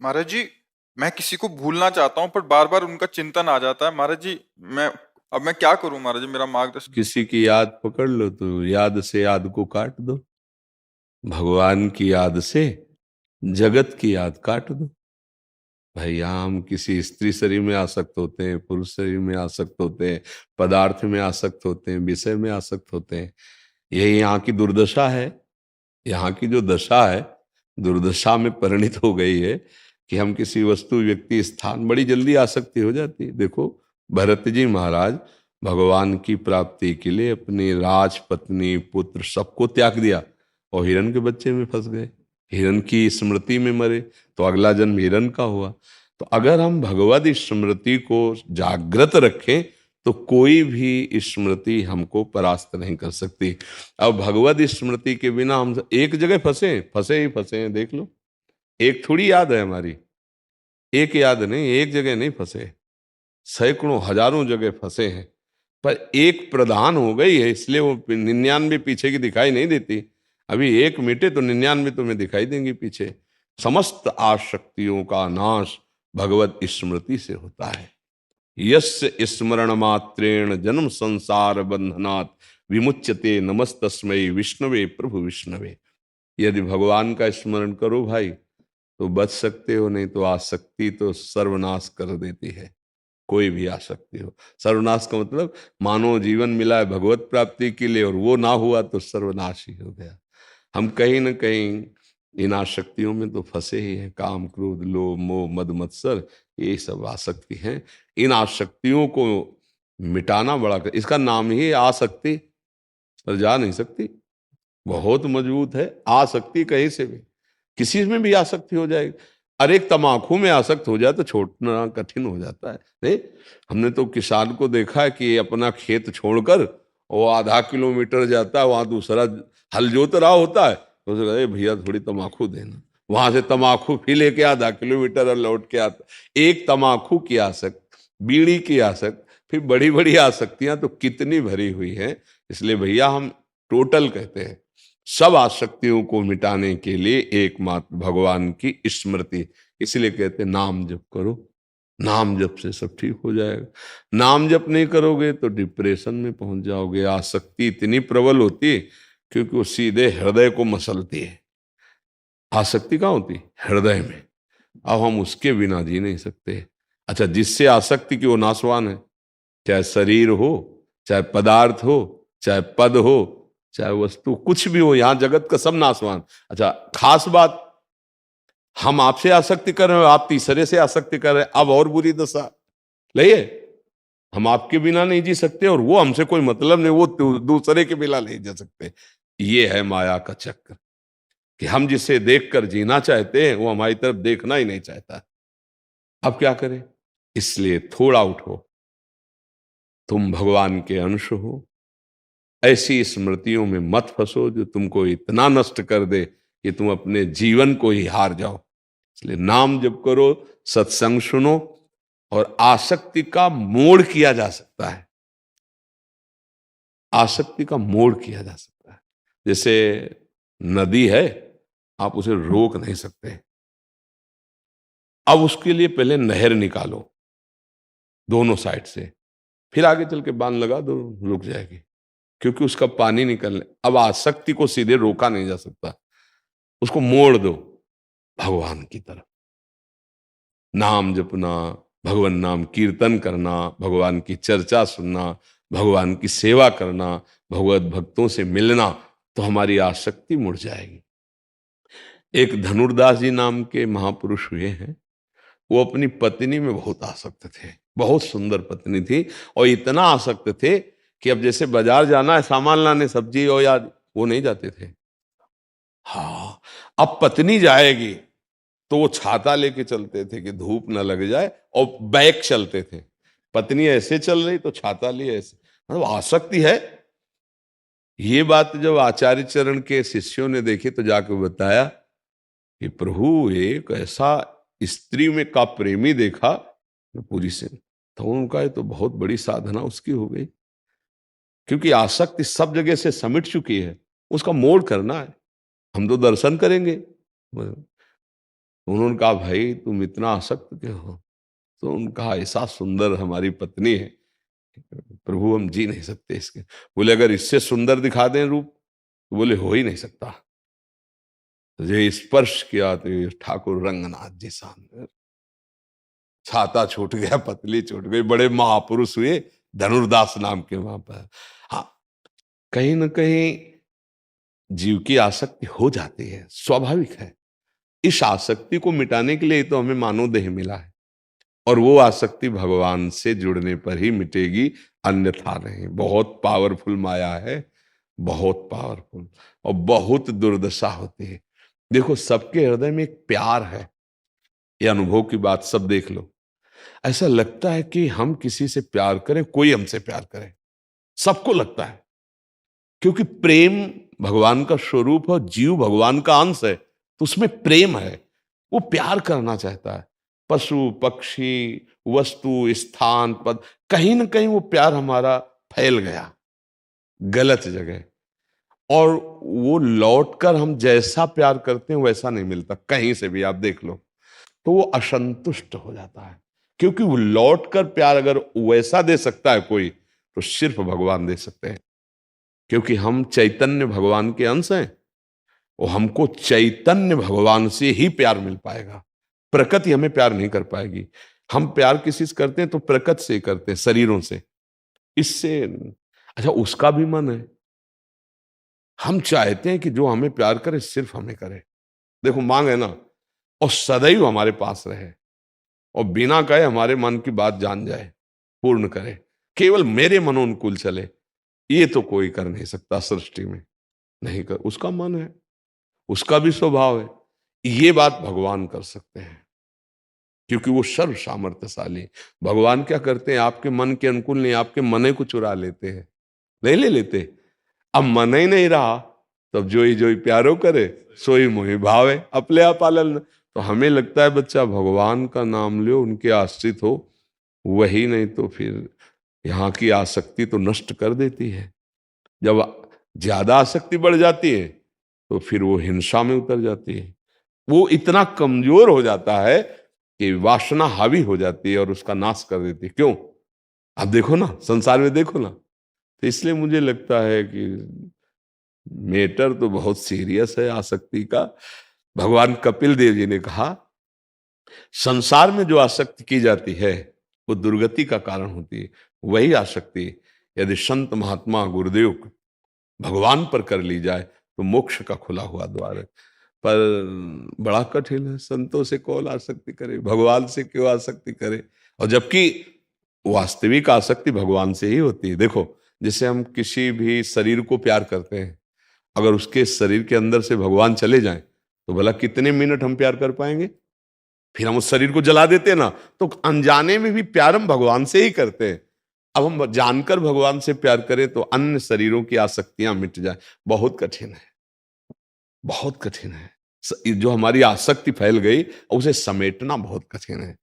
महाराज जी, मैं किसी को भूलना चाहता हूँ पर बार बार उनका चिंतन आ जाता है। महाराज जी, मैं अब मैं क्या करूं? महाराज जी, मेरा मार्गदर्शन। किसी की याद पकड़ लो तो याद से याद को काट दो। भगवान की याद से जगत की याद काट दो। भाई हम किसी स्त्री शरीर में आसक्त होते हैं, पुरुष शरीर में आसक्त होते हैं, पदार्थ में आसक्त होते हैं, विषय में आसक्त होते हैं। यही यहाँ की दुर्दशा है। यहाँ की जो दशा है, दुर्दशा में परिणित हो गई है कि हम किसी वस्तु व्यक्ति स्थान बड़ी जल्दी आसक्ति हो जाती है। देखो, भरत जी महाराज भगवान की प्राप्ति के लिए अपनी राज पत्नी पुत्र सबको त्याग दिया और हिरण के बच्चे में फंस गए। हिरण की स्मृति में मरे तो अगला जन्म हिरण का हुआ। तो अगर हम भगवत स्मृति को जागृत रखें तो कोई भी स्मृति हमको परास्त नहीं कर सकती। अब भगवत स्मृति के बिना हम एक जगह फंसे फंसे ही फंसे हैं। देख लो, एक थोड़ी याद है हमारी, एक याद नहीं, एक जगह नहीं फंसे, सैकड़ों हजारों जगह फंसे हैं। पर एक प्रधान हो गई है, इसलिए वो 99 पीछे की दिखाई नहीं देती। अभी एक मिटे तो 99 तुम्हें दिखाई देंगी पीछे। समस्त आसक्तियों का नाश भगवत स्मृति से होता है। यस्य स्मरण मात्रेण जन्म संसार बंधनात् विमुच्यते नमस्तस्मै विष्णवे प्रभु विष्णवे। यदि भगवान का स्मरण करो भाई तो बच सकते हो, नहीं तो आसक्ति तो सर्वनाश कर देती है। कोई भी आसक्ति हो, सर्वनाश का मतलब मानव जीवन मिला है भगवत प्राप्ति के लिए और वो ना हुआ तो सर्वनाश ही हो गया। हम कहीं ना कहीं इन आसक्तियों में तो फंसे ही हैं। काम क्रोध लोभ मोह मद मत्सर, ये सब आसक्ति हैं। इन आसक्तियों को मिटाना बड़ा इसका नाम ही आसक्ति, पर जा नहीं सकती। बहुत मजबूत है आसक्ति, कहीं से भी किसी में भी आसक्ति हो जाएगी। अरे एक तम्बाकू में आसक्त हो जाए तो छोड़ना कठिन हो जाता है। नहीं, हमने तो किसान को देखा है कि अपना खेत छोड़कर वो आधा किलोमीटर जाता है, वहां दूसरा हल जोत रहा होता है तो उसे कहते, भैया थोड़ी तम्बाकू देना। वहां से तम्बाकू फिर लेके आधा किलोमीटर और लौट के आता। एक तम्बाकू की आसक्त, बीड़ी की आसक्त, फिर बड़ी बड़ी आसक्तियां तो कितनी भरी हुई हैं। इसलिए भैया हम टोटल कहते हैं सब आसक्तियों को मिटाने के लिए एकमात्र भगवान की स्मृति। इसलिए कहते हैं नाम जप करो, नाम जप से सब ठीक हो जाएगा। नाम जप नहीं करोगे तो डिप्रेशन में पहुंच जाओगे। आसक्ति इतनी प्रबल होती है क्योंकि वो सीधे हृदय को मसलती है। आसक्ति कहाँ होती है? हृदय में। अब हम उसके बिना जी नहीं सकते। अच्छा, जिससे आसक्ति की वो नाशवान है, चाहे शरीर हो, चाहे पदार्थ हो, चाहे पद हो, चाहे वस्तु कुछ भी हो, यहां जगत का सब नाशवान। अच्छा, खास बात, हम आपसे आसक्ति कर रहे हो, आप तीसरे से आसक्ति कर रहे हैं, अब और बुरी दशा। लइए, हम आपके बिना नहीं जी सकते और वो हमसे कोई मतलब नहीं, वो दूसरे के बिना नहीं जी सकते। ये है माया का चक्कर कि हम जिसे देखकर जीना चाहते हैं वो हमारी तरफ देखना ही नहीं चाहता। अब क्या करें? इसलिए थोड़ा उठो। तुम भगवान के अंश हो। ऐसी स्मृतियों में मत फंसो जो तुमको इतना नष्ट कर दे कि तुम अपने जीवन को ही हार जाओ। इसलिए नाम जप करो, सत्संग सुनो, और आसक्ति का मोड़ किया जा सकता है। आसक्ति का मोड़ किया जा सकता है। जैसे नदी है, आप उसे रोक नहीं सकते। अब उसके लिए पहले नहर निकालो दोनों साइड से, फिर आगे चल के बांध लगा दो, रुक जाएगी क्योंकि उसका पानी निकलने। अब आसक्ति को सीधे रोका नहीं जा सकता, उसको मोड़ दो भगवान की तरफ। नाम जपना, भगवान नाम कीर्तन करना, भगवान की चर्चा सुनना, भगवान की सेवा करना, भगवत भक्तों से मिलना, तो हमारी आसक्ति मुड़ जाएगी। एक धनुर्दास जी नाम के महापुरुष हुए हैं। वो अपनी पत्नी में बहुत आसक्त थे। बहुत सुंदर पत्नी थी और इतना आसक्त थे कि अब जैसे बाजार जाना है सामान लाने, सब्जी और याद, वो नहीं जाते थे। हाँ, अब पत्नी जाएगी तो वो छाता लेके चलते थे कि धूप न लग जाए, और बैक चलते थे। पत्नी ऐसे चल रही तो छाता लिए ऐसे, मतलब आसक्ति है। ये बात जब आचार्य चरण के शिष्यों ने देखी तो जाकर बताया कि प्रभु एक ऐसा स्त्री में का प्रेमी देखा पूरी से, तो उनका ये तो बहुत बड़ी साधना उसकी हो गई, क्योंकि आसक्ति सब जगह से समिट चुकी है। उसका मोड़ करना है। हम तो दर्शन करेंगे, उन्होंने कहा भाई तुम इतना आसक्त क्यों हो? तो उन्होंने कहा ऐसा सुंदर हमारी पत्नी है प्रभु, हम जी नहीं सकते इसके। बोले अगर इससे सुंदर दिखा दें रूप? तो बोले हो ही नहीं सकता। ये स्पर्श किया तो ये ठाकुर रंगनाथ जी सामने, छाता छूट गया, पतली छूट गई, बड़े महापुरुष हुए धनुर्दास नाम के वहां पर। हाँ, कहीं ना कहीं जीव की आसक्ति हो जाती है, स्वाभाविक है। इस आसक्ति को मिटाने के लिए तो हमें मानव देह मिला है, और वो आसक्ति भगवान से जुड़ने पर ही मिटेगी, अन्यथा नहीं। बहुत पावरफुल माया है, बहुत पावरफुल, और बहुत दुर्दशा होती है। देखो सबके हृदय में एक प्यार है, ये अनुभव की बात सब देख लो। ऐसा लगता है कि हम किसी से प्यार करें, कोई हमसे प्यार करे, सबको लगता है, क्योंकि प्रेम भगवान का स्वरूप है, जीव भगवान का अंश है, तो उसमें प्रेम है, वो प्यार करना चाहता है। पशु पक्षी वस्तु स्थान पद, कहीं ना कहीं वो प्यार हमारा फैल गया गलत जगह, और वो लौटकर हम जैसा प्यार करते हैं वैसा नहीं मिलता कहीं से भी, आप देख लो। तो वो असंतुष्ट हो जाता है, क्योंकि वो लौटकर प्यार अगर वैसा दे सकता है कोई, तो सिर्फ भगवान दे सकते हैं, क्योंकि हम चैतन्य भगवान के अंश हैं, और हमको चैतन्य भगवान से ही प्यार मिल पाएगा। प्रकृति हमें प्यार नहीं कर पाएगी। हम प्यार किसी से करते हैं तो प्रकृति से करते हैं, शरीरों से, इससे। अच्छा, उसका भी मन है, हम चाहते हैं कि जो हमें प्यार करे सिर्फ हमें करे। देखो मांग है ना, और सदैव हमारे पास रहे, और बिना कहे हमारे मन की बात जान जाए, पूर्ण करे, केवल मेरे मनोनुकूल चले, ये तो कोई कर नहीं सकता सृष्टि में, नहीं कर। उसका मन है, उसका भी स्वभाव है। ये बात भगवान कर सकते हैं, क्योंकि वो सर्व सामर्थ्यशाली। भगवान क्या करते हैं, आपके मन के अनुकूल नहीं, आपके मन को चुरा लेते हैं, नहीं ले लेते। अब मन ही नहीं रहा, तब जोई जोई प्यारो करे, सोई मोहि भावे, अपने आप पालन। तो हमें लगता है बच्चा भगवान का नाम लो, उनके आश्रित हो, वही नहीं तो फिर यहाँ की आसक्ति तो नष्ट कर देती है। जब ज्यादा आसक्ति बढ़ जाती है तो फिर वो हिंसा में उतर जाती है, वो इतना कमजोर हो जाता है कि वासना हावी हो जाती है और उसका नाश कर देती है। क्यों? आप देखो ना, संसार में देखो ना। तो इसलिए मुझे लगता है कि मैटर तो बहुत सीरियस है आसक्ति का। भगवान कपिल देव जी ने कहा, संसार में जो आसक्ति की जाती है वो दुर्गति का कारण होती है। वही आसक्ति यदि संत महात्मा गुरुदेव भगवान पर कर ली जाए तो मोक्ष का खुला हुआ द्वार है। पर बड़ा कठिन है, संतों से कौन आसक्ति करे, भगवान से क्यों आसक्ति करे? और जबकि वास्तविक आसक्ति भगवान से ही होती है। देखो, जैसे हम किसी भी शरीर को प्यार करते हैं, अगर उसके शरीर के अंदर से भगवान चले जाएं तो भला कितने मिनट हम प्यार कर पाएंगे? फिर हम उस शरीर को जला देते हैं ना। तो अनजाने में भी प्यार हम भगवान से ही करते हैं। अब हम जानकर भगवान से प्यार करें तो अन्य शरीरों की आसक्तियां मिट जाए, बहुत कठिन है, बहुत कठिन है। जो हमारी आसक्ति फैल गई उसे समेटना बहुत कठिन है।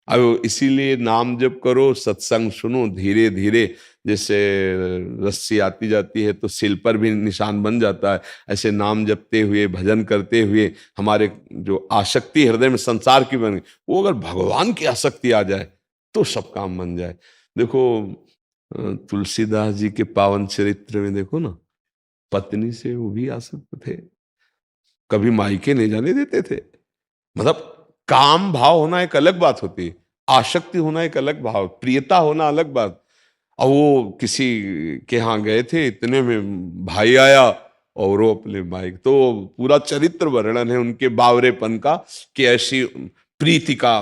अब इसीलिए नाम जप करो, सत्संग सुनो, धीरे धीरे जैसे रस्सी आती जाती है तो सिल पर भी निशान बन जाता है, ऐसे नाम जपते हुए भजन करते हुए हमारे जो आसक्ति हृदय में संसार की बन गई, वो अगर भगवान की आसक्ति आ जाए तो सब काम बन जाए। देखो तुलसीदास जी के पावन चरित्र में देखो ना, पत्नी से वो भी आसक्त थे, कभी मायके नहीं जाने देते थे। मतलब काम भाव होना एक अलग बात होती है, आसक्ति होना एक अलग भाव, प्रियता होना अलग बात। और वो किसी के यहाँ गए थे, इतने में भाई आया और वो अपने माइक, तो पूरा चरित्र वर्णन है उनके बावरेपन का कि ऐसी प्रीति का।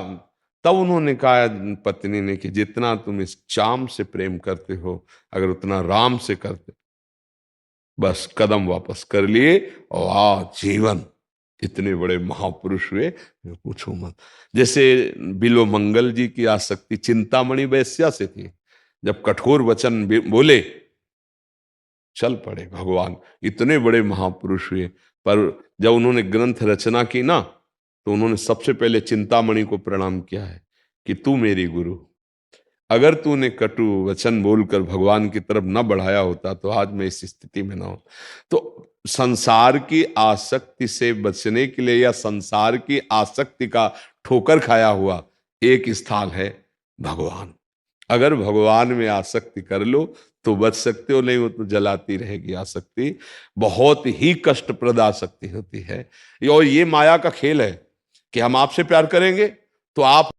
तब उन्होंने कहा पत्नी ने कि जितना तुम इस चाम से प्रेम करते हो, अगर उतना राम से करते, बस कदम वापस कर लिए और जीवन इतने बड़े महापुरुष हुए, पूछो मत। जैसे बिलो मंगल जी की आसक्ति चिंतामणि वैश्या से थी, जब कठोर वचन बोले चल पड़े भगवान, इतने बड़े महापुरुष हुए। पर जब उन्होंने ग्रंथ रचना की ना, तो उन्होंने सबसे पहले चिंतामणि को प्रणाम किया है कि तू मेरी गुरु, अगर तूने कटु वचन बोलकर भगवान की तरफ न बढ़ाया होता तो आज मैं इस स्थिति में ना हो। तो संसार की आसक्ति से बचने के लिए या संसार की आसक्ति का ठोकर खाया हुआ एक स्थान है भगवान। अगर भगवान में आसक्ति कर लो तो बच सकते हो, नहीं हो तो जलाती रहेगी आसक्ति। बहुत ही कष्टप्रद आसक्ति होती है। और ये माया का खेल है कि हम आपसे प्यार करेंगे तो आप